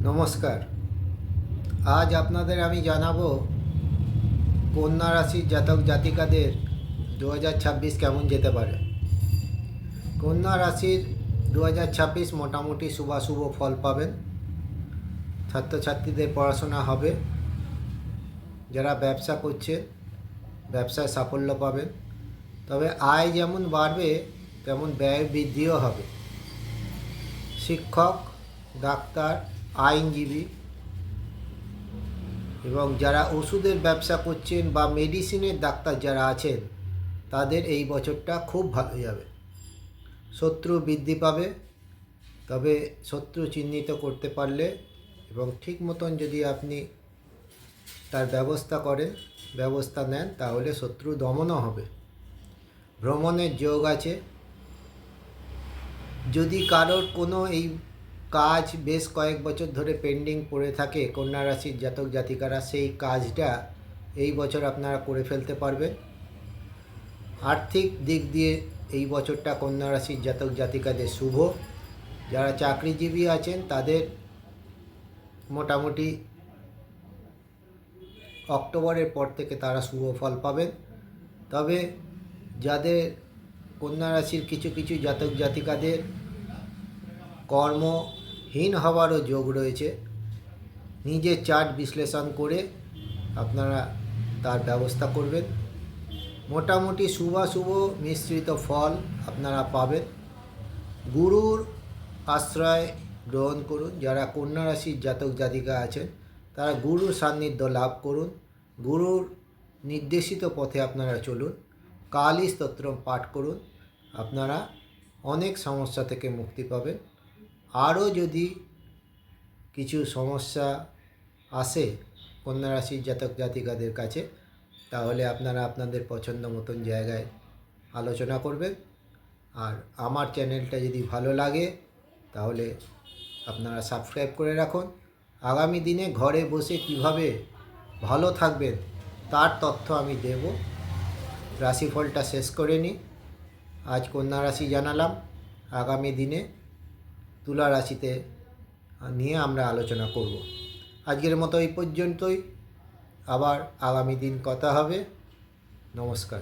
নমস্কার। আজ আপনাদের আমি জানাবো কন্যা রাশির জাতক জাতিকাদের 2026 কেমন যেতে পারে। কন্যা রাশির 2026 মোটামুটি শুভাশুভ ফল পাবেন। ছাত্রছাত্রীদের পড়াশোনা হবে। যারা ব্যবসা করছে ব্যবসায় সাফল্য পাবেন। তবে আয় যেমন বাড়বে তেমন ব্যয় বৃদ্ধিও হবে। শিক্ষক, ডাক্তার, আইনজীবী এবং যারা ওষুধের ব্যবসা করছেন বা মেডিসিনের ডাক্তার যারা আছেন তাদের এই বছরটা খুব ভালো যাবে। শত্রু বৃদ্ধি পাবে, তবে শত্রু চিহ্নিত করতে পারলে এবং ঠিক মতন যদি আপনি তার ব্যবস্থা নেন তাহলে শত্রু দমনও হবে। ভ্রমণের যোগ আছে। যদি কারোর কোনো এই কাজ বেশ কয়েক বছর ধরে পেন্ডিং পড়ে থাকে, কন্যা রাশির জাতক জাতিকারা সেই কাজটা এই বছর আপনারা করে ফেলতে পারবেন। আর্থিক দিক দিয়ে এই বছরটা কন্যা রাশির জাতক জাতিকাদের শুভ। যারা চাকরিজীবী আছেন তাদের মোটামুটি অক্টোবরের পর থেকে তারা শুভ ফল পাবেন। তবে যাদের কন্যা রাশির কিছু কিছু জাতক জাতিকাদের কর্মহীন হওয়ারও যোগ রয়েছে, নিজের চার্ট বিশ্লেষণ করে আপনারা তার ব্যবস্থা করবেন। মোটামুটি শুভাশুভ মিশ্রিত ফল আপনারা পাবেন। গুরুর আশ্রয় গ্রহণ করুন। যারা কন্যা রাশির জাতক জাতিকা আছেন তারা গুরুর সান্নিধ্য লাভ করুন। গুরুর নির্দেশিত পথে আপনারা চলুন। কালী স্তোত্র পাঠ করুন। আপনারা অনেক সমস্যা থেকে মুক্তি পাবেন। আরও যদি কিছু সমস্যা আসে কন্যা রাশির জাতক জাতিকাদের কাছে, তাহলে আপনারা আপনাদের পছন্দ মতন জায়গায় আলোচনা করবেন। আর আমার চ্যানেলটা যদি ভালো লাগে তাহলে আপনারা সাবস্ক্রাইব করে রাখুন। আগামী দিনে ঘরে বসে কিভাবে ভালো থাকবেন তার তথ্য আমি দেব। রাশিফলটা শেষ করে নিই। আজ কন্যা রাশি জানালাম, আগামী দিনে তুলা রাশিতে নিয়ে আমরা আলোচনা করব। আজকের মতো এই পর্যন্তই। আবার আগামী দিন কথা হবে। নমস্কার।